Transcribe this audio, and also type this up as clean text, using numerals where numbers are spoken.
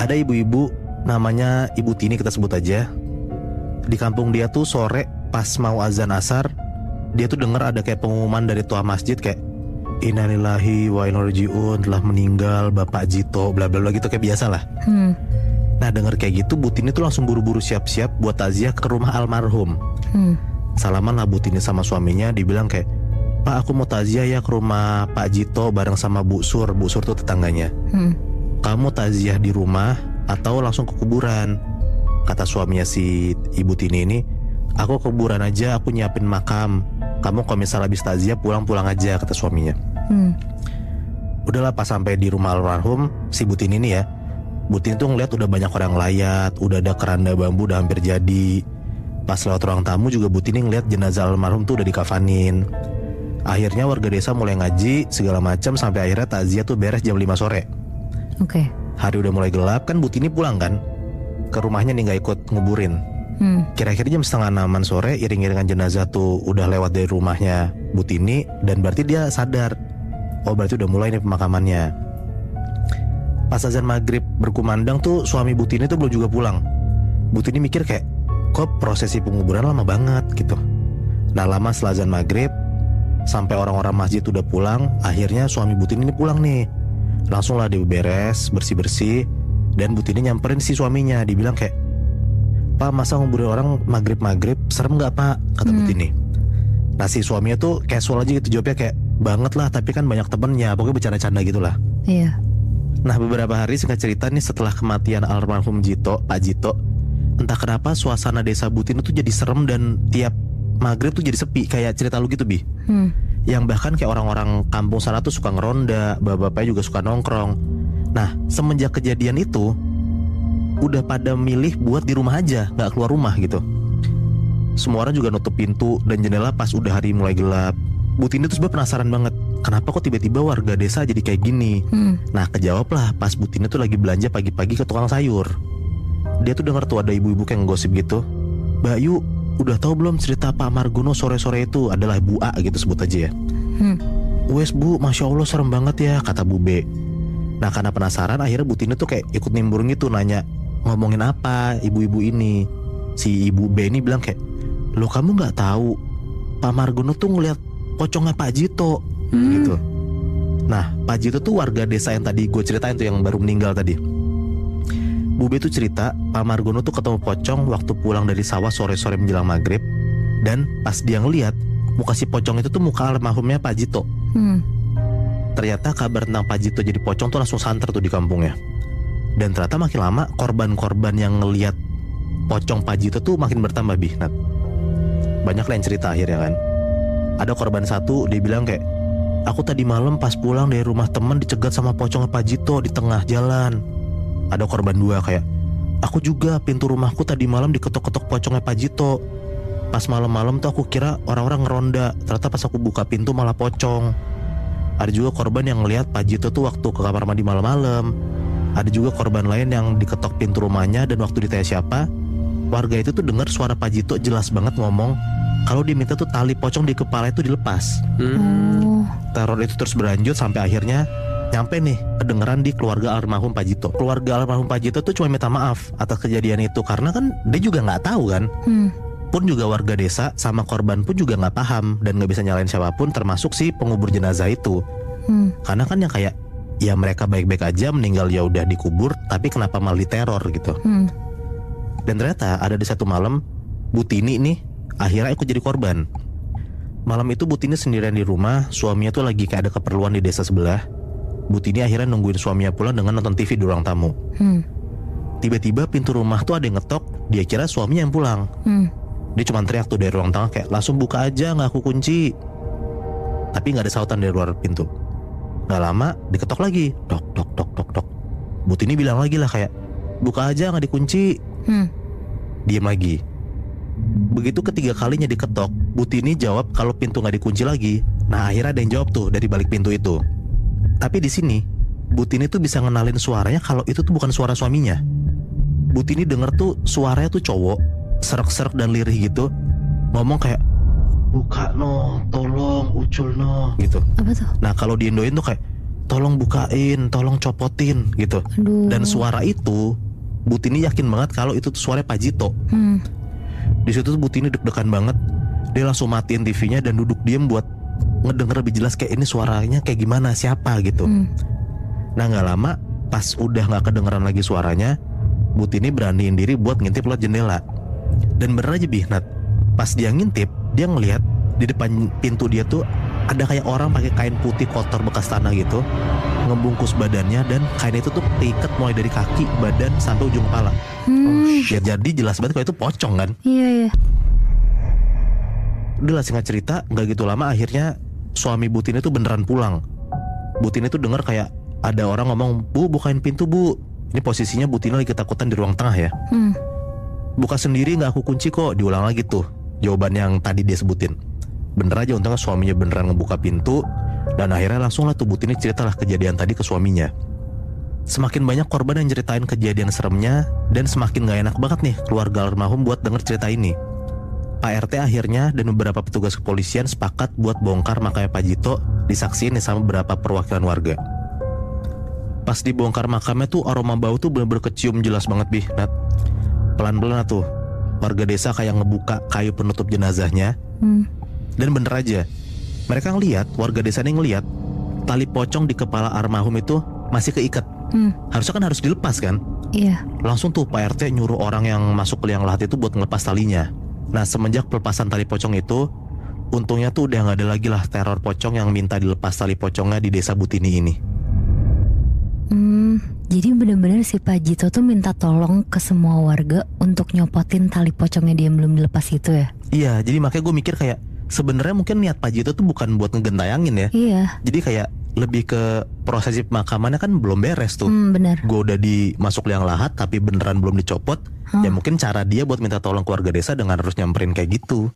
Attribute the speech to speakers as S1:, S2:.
S1: Ada ibu-ibu namanya Ibu Tini, kita sebut aja. Di kampung dia tuh sore pas mau azan asar, dia tuh dengar ada kayak pengumuman dari tua masjid kayak innalillahi wa inna ilaihi raji'un, telah meninggal Bapak Jito, bla bla bla gitu, kayak biasa lah. Nah denger kayak gitu, Bu Tini tuh langsung buru-buru siap-siap buat takziah ke rumah almarhum. Salaman lah Bu Tini sama suaminya, dibilang kayak, Pak, aku mau takziah ya ke rumah Pak Jito bareng sama Bu Sur. Bu Sur tuh tetangganya. Kamu takziah di rumah atau langsung ke kuburan? Kata suaminya si Ibu Tini ini, aku ke kuburan aja, aku nyiapin makam. Kamu kalau misalnya habis takziah pulang-pulang aja, kata suaminya. Udahlah, pas sampai di rumah almarhum si Bu Tini ini ya, Bu Tini tuh ngeliat udah banyak orang layat, udah ada keranda bambu udah hampir jadi. Pas lewat ruang tamu juga Bu Tini ngeliat jenazah almarhum tuh udah dikafanin. Akhirnya warga desa mulai ngaji segala macam sampai akhirnya takziah tuh beres jam 5 sore.
S2: Oke.
S1: Hari udah mulai gelap kan, Bu Tini pulang kan ke rumahnya nih, nggak ikut nguburin. Kira-kira jam 5:30 sore iring-iringan jenazah tuh udah lewat dari rumahnya Bu Tini, dan berarti dia sadar, oh berarti udah mulai nih pemakamannya. Pas azan maghrib berkumandang tuh suami Bu Tini tuh belum juga pulang. Bu Tini mikir kayak, kok prosesi penguburan lama banget gitu. Nah lama setelah azan maghrib sampai orang-orang masjid udah pulang, akhirnya suami Bu Tini ini pulang nih. Langsung lah dia beres, bersih-bersih, dan Bu Tini nyamperin si suaminya, dibilang kayak, Pak, masa nguburin orang maghrib-maghrib, serem gak Pak? Kata Bu Tini. Nah si suaminya tuh casual aja gitu jawabnya, kayak, banget lah, tapi kan banyak temennya, pokoknya bercanda-canda gitu lah.
S2: Iya.
S1: Nah beberapa hari singkat cerita nih, setelah kematian almarhum Jito, Pak Jito, entah kenapa suasana desa Bu Tini tuh jadi serem, dan tiap maghrib tuh jadi sepi, kayak cerita lu gitu Bi. Yang bahkan kayak orang-orang kampung sana tuh suka ngeronda, bapak-bapaknya juga suka nongkrong. Nah semenjak kejadian itu udah pada milih buat di rumah aja, gak keluar rumah gitu. Semua orang juga nutup pintu dan jendela pas udah hari mulai gelap. Bu Tini tuh sebenarnya penasaran banget, kenapa kok tiba-tiba warga desa jadi kayak gini. Nah kejawab lah pas Bu Tini tuh lagi belanja pagi-pagi ke tukang sayur. Dia tuh denger tuh ada ibu-ibu kayak ngegosip gitu, Mbak Yu, udah tahu belum cerita Pak Margono sore-sore itu? Adalah Bu A gitu sebut aja ya. Wes Bu, Masya Allah serem banget ya, kata Bu B. Nah karena penasaran akhirnya Bu Tini tuh kayak ikut nimbrung gitu, nanya ngomongin apa ibu-ibu ini. Si Ibu B ini bilang kayak, loh kamu gak tahu Pak Margono tuh ngeliat pocongnya Pak Jito gitu. Nah Pak Jito tuh warga desa yang tadi gue ceritain tuh, yang baru meninggal tadi. Bu B tuh cerita Pak Margono tuh ketemu pocong waktu pulang dari sawah sore-sore menjelang maghrib. Dan pas dia ngeliat, muka si pocong itu tuh muka almarhumnya Pak Jito. Ternyata kabar tentang Pak Jito jadi pocong tuh langsung santer tuh di kampungnya. Dan ternyata makin lama korban-korban yang ngeliat pocong Pak Jito tuh makin bertambah Bi. Nah, banyak lah yang cerita akhirnya kan. Ada korban satu, dia bilang kayak, aku tadi malam pas pulang dari rumah temen dicegat sama pocong Pak Jito di tengah jalan. Ada korban dua kayak, aku juga pintu rumahku tadi malam diketok-ketok pocongnya Pak Jito. Pas malam-malam tuh aku kira orang-orang ngeronda, ternyata pas aku buka pintu malah pocong. Ada juga korban yang ngelihat Pak Jito tuh waktu ke kamar mandi malam-malam. Ada juga korban lain yang diketok pintu rumahnya, dan waktu ditanya siapa, warga itu tuh dengar suara Pak Jito jelas banget ngomong kalau diminta tuh tali pocong di kepala itu dilepas. Teror itu terus berlanjut sampai akhirnya nyampe nih kedengeran di keluarga almarhum Pak Jito. Keluarga almarhum Pak Jito tuh cuma minta maaf atas kejadian itu, karena kan dia juga nggak tahu kan. Pun juga warga desa sama korban pun juga nggak paham dan nggak bisa nyalain siapapun, termasuk si pengubur jenazah itu. Karena kan yang kayak, ya mereka baik-baik aja meninggal, ya udah dikubur, tapi kenapa malah diteror gitu. Dan ternyata ada di satu malam Bu Tini nih akhirnya ikut jadi korban. Malam itu Bu Tini sendirian di rumah, suaminya tuh lagi kayak ada keperluan di desa sebelah. Bu Tini akhirnya nungguin suaminya pulang dengan nonton TV di ruang tamu. Tiba-tiba pintu rumah tuh ada yang ngetok, dia kira suaminya yang pulang. Dia cuma teriak tuh dari ruang tengah kayak, langsung buka aja, gak aku kunci. Tapi gak ada sautan dari luar pintu. Gak lama diketok lagi, tok tok tok tok tok. Bu Tini bilang lagi lah kayak, buka aja gak dikunci. Diam lagi. Begitu ketiga kalinya diketok, Bu Tini jawab kalau pintu gak dikunci lagi. Nah akhirnya ada yang jawab tuh dari balik pintu itu. Tapi di sini Bu Tini tuh bisa ngenalin suaranya kalau itu tuh bukan suara suaminya. Bu Tini denger tuh suaranya tuh cowok, serak-serak dan lirih gitu, ngomong kayak, buka no, tolong, ucul no gitu.
S2: Apa tuh?
S1: Nah kalau di Indoin tuh kayak, tolong bukain, tolong copotin gitu.
S2: Aduh.
S1: Dan suara itu Bu Tini yakin banget kalau itu tuh suara Pak Jito. Di situ tuh Bu Tini deg-degan banget. Dia langsung matiin TV-nya dan duduk diem buat ngedenger lebih jelas kayak ini suaranya kayak gimana, siapa gitu. Nah gak lama pas udah gak kedengeran lagi suaranya, Bu Tini beraniin diri buat ngintip lewat jendela. Dan bener aja Nat, pas dia ngintip, dia ngelihat di depan pintu dia tuh ada kayak orang pakai kain putih kotor bekas tanah gitu, ngebungkus badannya, dan kain itu tuh keikat mulai dari kaki, badan sampai ujung kepala. Ya, jadi jelas banget kalau itu pocong kan.
S2: Iya.
S1: Udah lah singkat cerita, nggak gitu lama akhirnya suami Bu Tini tuh beneran pulang. Bu Tini tuh denger kayak ada orang ngomong, "Bu, bukain pintu, Bu." Ini posisinya Bu Tini lagi ketakutan di ruang tengah ya. "Buka sendiri, nggak aku kunci kok." Diulang lagi tuh jawaban yang tadi dia sebutin. Bener aja untungnya suaminya beneran ngebuka pintu. Dan akhirnya langsung lah tuh Bu Tini ceritalah kejadian tadi ke suaminya. Semakin banyak korban yang ceritain kejadian seremnya, dan semakin gak enak banget nih keluarga almarhum buat denger cerita ini. Pak RT akhirnya dan beberapa petugas kepolisian sepakat buat bongkar makamnya Pak Jito, disaksiin nih sama beberapa perwakilan warga. Pas dibongkar makamnya tuh aroma bau tuh bener-bener kecium jelas banget Nat. Pelan-pelan tuh warga desa kayak ngebuka kayu penutup jenazahnya. Dan bener aja, mereka ngeliat, warga desa ini ngeliat tali pocong di kepala almarhum itu masih keikat. Harusnya kan harus dilepas kan.
S2: Iya.
S1: Langsung tuh Pak RT nyuruh orang yang masuk ke liang lahat itu buat ngelepas talinya. Nah semenjak pelepasan tali pocong itu, untungnya tuh udah gak ada lagi lah teror pocong yang minta dilepas tali pocongnya di desa Bu Tini ini.
S2: Jadi benar-benar si Pak Jito tuh minta tolong ke semua warga untuk nyopotin tali pocongnya dia yang belum dilepas itu ya.
S1: Iya, jadi makanya gue mikir kayak sebenarnya mungkin niat Pak Jito tuh bukan buat ngegentayangin ya.
S2: Iya.
S1: Jadi kayak lebih ke prosesi pemakamannya kan belum beres tuh.
S2: Benar.
S1: Gue udah dimasuk liang lahat tapi beneran belum dicopot. Ya mungkin cara dia buat minta tolong keluarga desa dengan harus nyamperin kayak gitu.